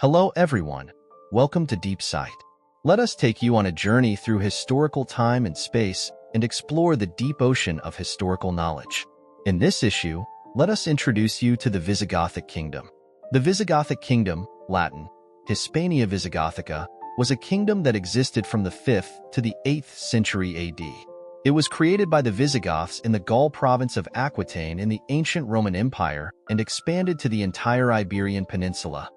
Hello everyone, welcome to DEEPSIGHT. Let us take you on a journey through historical time and space and explore the deep ocean of historical knowledge. In this issue, let us introduce you to the Visigothic Kingdom. The Visigothic Kingdom, Latin, Hispania Visigothica, was a kingdom that existed from the 5th to the 8th century AD. It was created by the Visigoths in the Gaul province of Aquitaine in the ancient Roman Empire and expanded to the entire Iberian Peninsula.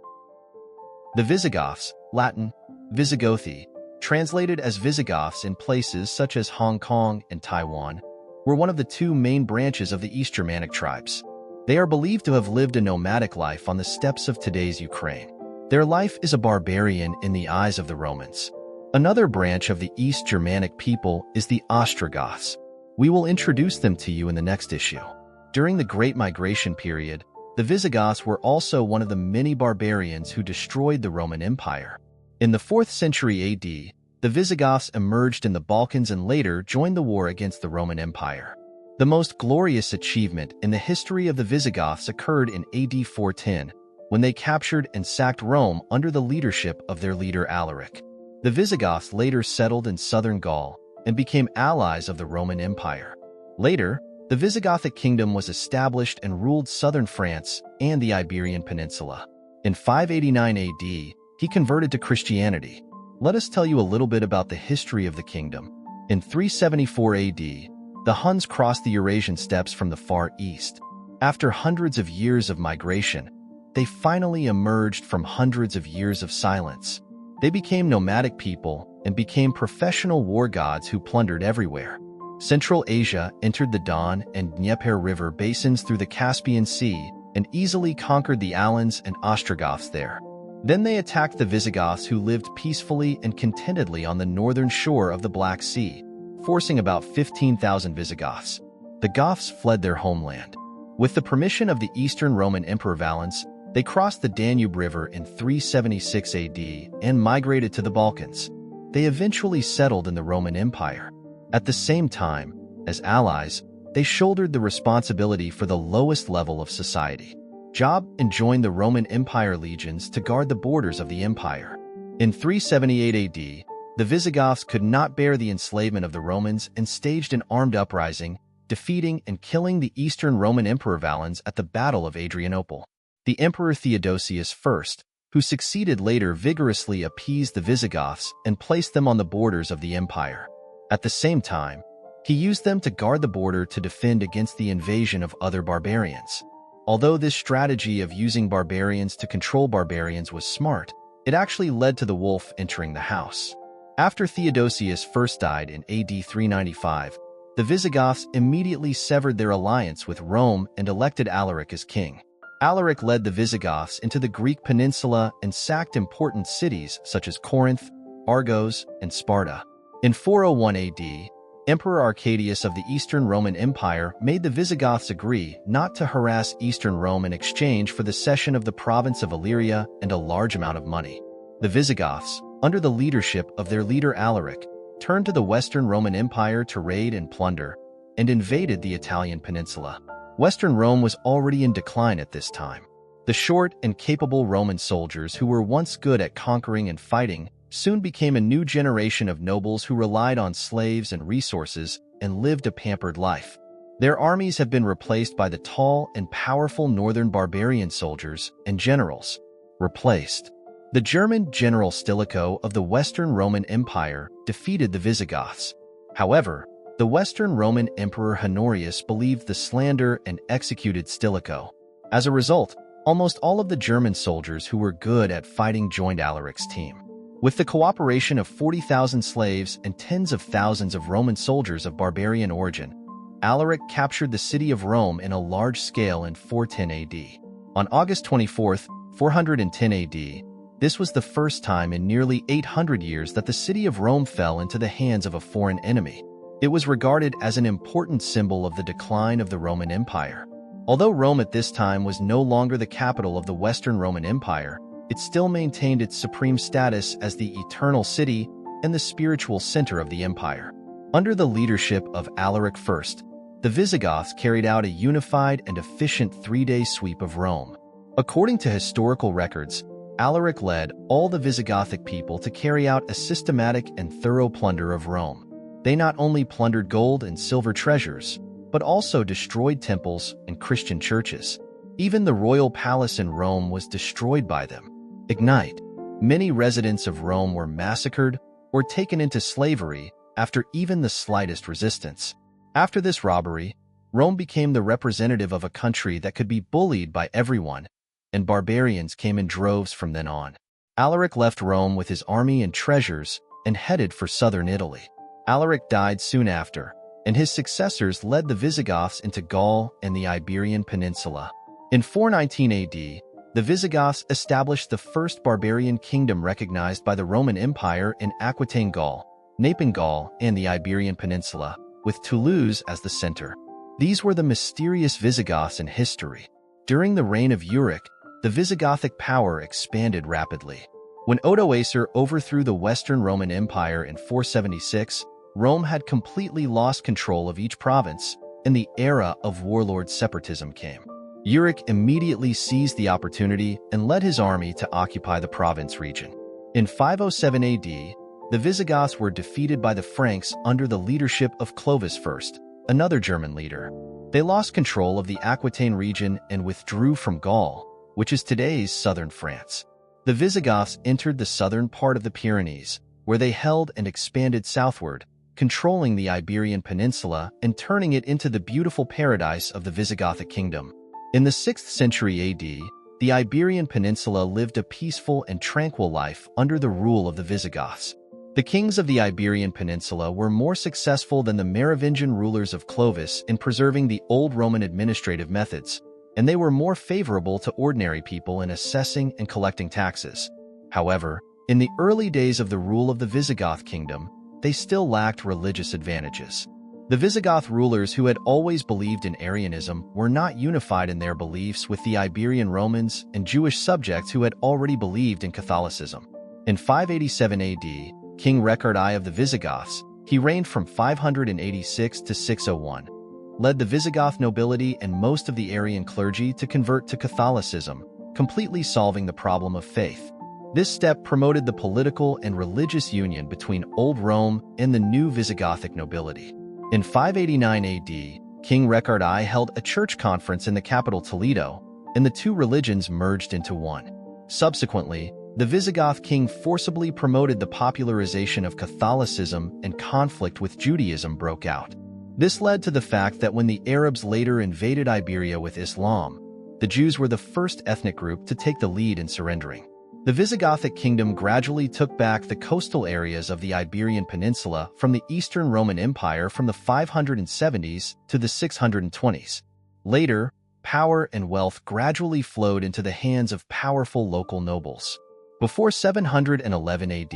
The Visigoths, Latin, Visigothi, translated as Visigoths in places such as Hong Kong and Taiwan, were one of the two main branches of the East Germanic tribes. They are believed to have lived a nomadic life on the steppes of today's Ukraine. Their life is a barbarian in the eyes of the Romans. Another branch of the East Germanic people is the Ostrogoths. We will introduce them to you in the next issue. During the Great Migration period, the Visigoths were also one of the many barbarians who destroyed the Roman Empire. In the 4th century AD, the Visigoths emerged in the Balkans and later joined the war against the Roman Empire. The most glorious achievement in the history of the Visigoths occurred in AD 410, when they captured and sacked Rome under the leadership of their leader Alaric. The Visigoths later settled in southern Gaul and became allies of the Roman Empire. Later, the Visigothic kingdom was established and ruled southern France and the Iberian Peninsula. In 589 AD, he converted to Christianity. Let us tell you a little bit about the history of the kingdom. In 374 AD, the Huns crossed the Eurasian steppes from the far east. After hundreds of years of migration, they finally emerged from hundreds of years of silence. They became nomadic people and became professional war gods who plundered everywhere. Central Asia entered the Don and Dnieper River basins through the Caspian Sea and easily conquered the Alans and Ostrogoths there. Then they attacked the Visigoths, who lived peacefully and contentedly on the northern shore of the Black Sea, forcing about 15,000 Visigoths. The Goths fled their homeland. With the permission of the Eastern Roman Emperor Valens, they crossed the Danube River in 376 AD and migrated to the Balkans. They eventually settled in the Roman Empire. At the same time, as allies, they shouldered the responsibility for the lowest level of society. Job and joined the Roman Empire legions to guard the borders of the empire. In 378 AD, the Visigoths could not bear the enslavement of the Romans and staged an armed uprising, defeating and killing the Eastern Roman Emperor Valens at the Battle of Adrianople. The Emperor Theodosius I, who succeeded later, vigorously appeased the Visigoths and placed them on the borders of the empire. At the same time, he used them to guard the border to defend against the invasion of other barbarians. Although this strategy of using barbarians to control barbarians was smart, it actually led to the wolf entering the house. After Theodosius I died in AD 395, the Visigoths immediately severed their alliance with Rome and elected Alaric as king. Alaric led the Visigoths into the Greek peninsula and sacked important cities such as Corinth, Argos, and Sparta. In 401 AD, Emperor Arcadius of the Eastern Roman Empire made the Visigoths agree not to harass Eastern Rome in exchange for the cession of the province of Illyria and a large amount of money. The Visigoths, under the leadership of their leader Alaric, turned to the Western Roman Empire to raid and plunder, and invaded the Italian peninsula. Western Rome was already in decline at this time. The short and capable Roman soldiers who were once good at conquering and fighting soon became a new generation of nobles who relied on slaves and resources and lived a pampered life. Their armies have been replaced by the tall and powerful northern barbarian soldiers and generals. The German general Stilicho of the Western Roman Empire defeated the Visigoths. However, the Western Roman Emperor Honorius believed the slander and executed Stilicho. As a result, almost all of the German soldiers who were good at fighting joined Alaric's team. With the cooperation of 40,000 slaves and tens of thousands of Roman soldiers of barbarian origin, Alaric captured the city of Rome in a large scale in 410 AD. On August 24, 410 AD, this was the first time in nearly 800 years that the city of Rome fell into the hands of a foreign enemy. It was regarded as an important symbol of the decline of the Roman Empire. Although Rome at this time was no longer the capital of the Western Roman Empire, it still maintained its supreme status as the eternal city and the spiritual center of the empire. Under the leadership of Alaric I, the Visigoths carried out a unified and efficient three-day sweep of Rome. According to historical records, Alaric led all the Visigothic people to carry out a systematic and thorough plunder of Rome. They not only plundered gold and silver treasures, but also destroyed temples and Christian churches. Even the royal palace in Rome was destroyed by them. Ignite. Many residents of Rome were massacred or taken into slavery after even the slightest resistance. After this robbery, Rome became the representative of a country that could be bullied by everyone, and barbarians came in droves from then on. Alaric left Rome with his army and treasures and headed for southern Italy. Alaric died soon after, and his successors led the Visigoths into Gaul and the Iberian Peninsula. In 419 AD, the Visigoths established the first barbarian kingdom recognized by the Roman Empire in Aquitaine Gaul, Napin Gaul, and the Iberian Peninsula, with Toulouse as the center. These were the mysterious Visigoths in history. During the reign of Euric, the Visigothic power expanded rapidly. When Odoacer overthrew the Western Roman Empire in 476, Rome had completely lost control of each province, and the era of warlord separatism came. Euric immediately seized the opportunity and led his army to occupy the province region. In 507 AD, the Visigoths were defeated by the Franks under the leadership of Clovis I, another German leader. They lost control of the Aquitaine region and withdrew from Gaul, which is today's southern France. The Visigoths entered the southern part of the Pyrenees, where they held and expanded southward, controlling the Iberian Peninsula and turning it into the beautiful paradise of the Visigothic kingdom. In the 6th century AD, the Iberian Peninsula lived a peaceful and tranquil life under the rule of the Visigoths. The kings of the Iberian Peninsula were more successful than the Merovingian rulers of Clovis in preserving the old Roman administrative methods, and they were more favorable to ordinary people in assessing and collecting taxes. However, in the early days of the rule of the Visigoth kingdom, they still lacked religious advantages. The Visigoth rulers, who had always believed in Arianism, were not unified in their beliefs with the Iberian Romans and Jewish subjects who had already believed in Catholicism. In 587 AD, King Richard I of the Visigoths, he reigned from 586 to 601, led the Visigoth nobility and most of the Arian clergy to convert to Catholicism, completely solving the problem of faith. This step promoted the political and religious union between Old Rome and the new Visigothic nobility. In 589 AD, King Richard I held a church conference in the capital Toledo, and the two religions merged into one. Subsequently, the Visigoth king forcibly promoted the popularization of Catholicism, and conflict with Judaism broke out. This led to the fact that when the Arabs later invaded Iberia with Islam, the Jews were the first ethnic group to take the lead in surrendering. The Visigothic kingdom gradually took back the coastal areas of the Iberian Peninsula from the Eastern Roman Empire from the 570s to the 620s. Later, power and wealth gradually flowed into the hands of powerful local nobles. Before 711 AD,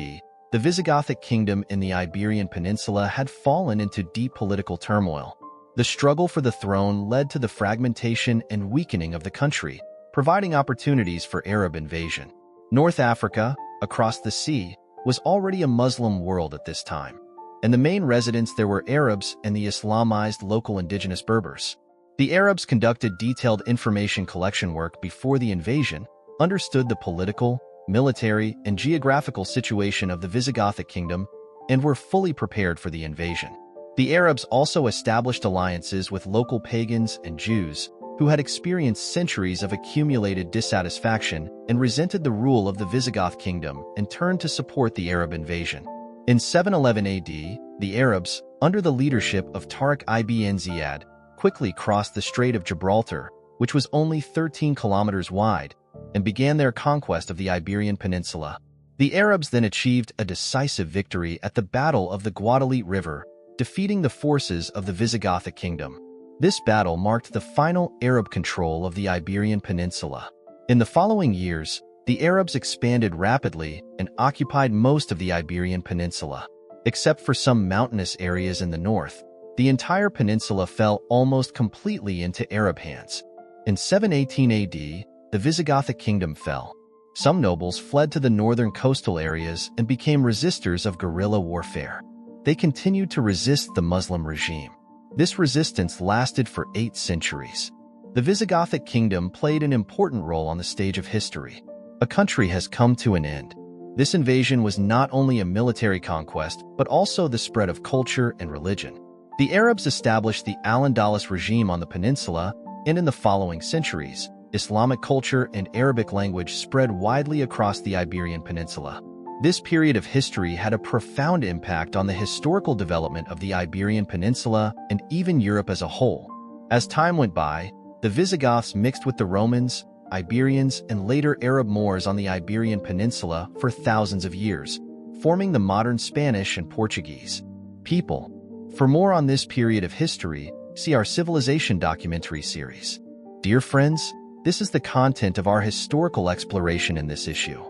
the Visigothic kingdom in the Iberian Peninsula had fallen into deep political turmoil. The struggle for the throne led to the fragmentation and weakening of the country, providing opportunities for Arab invasion. North Africa, across the sea, was already a Muslim world at this time, and the main residents there were Arabs and the Islamized local indigenous Berbers. The Arabs conducted detailed information collection work before the invasion, understood the political, military, and geographical situation of the Visigothic kingdom, and were fully prepared for the invasion. The Arabs also established alliances with local pagans and Jews, who had experienced centuries of accumulated dissatisfaction and resented the rule of the Visigoth kingdom and turned to support the Arab invasion. In 711 AD, the Arabs, under the leadership of Tariq ibn Ziyad, quickly crossed the Strait of Gibraltar, which was only 13 kilometers wide, and began their conquest of the Iberian Peninsula. The Arabs then achieved a decisive victory at the Battle of the Guadalete River, defeating the forces of the Visigothic kingdom. This battle marked the final Arab control of the Iberian Peninsula. In the following years, the Arabs expanded rapidly and occupied most of the Iberian Peninsula. Except for some mountainous areas in the north, the entire peninsula fell almost completely into Arab hands. In 718 AD, the Visigothic kingdom fell. Some nobles fled to the northern coastal areas and became resistors of guerrilla warfare. They continued to resist the Muslim regime. This resistance lasted for 8 centuries. The Visigothic kingdom played an important role on the stage of history. a country has come to an end. This invasion was not only a military conquest, but also the spread of culture and religion. The Arabs established the Al-Andalus regime on the peninsula, and in the following centuries, Islamic culture and Arabic language spread widely across the Iberian Peninsula. This period of history had a profound impact on the historical development of the Iberian Peninsula and even Europe as a whole. As time went by, the Visigoths mixed with the Romans, Iberians, and later Arab Moors on the Iberian Peninsula for thousands of years, forming the modern Spanish and Portuguese people. For more on this period of history, see our Civilization documentary series. Dear friends, this is the content of our historical exploration in this issue.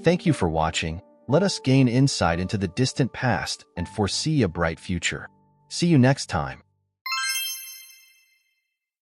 Thank you for watching. Let us gain insight into the distant past and foresee a bright future. See you next time.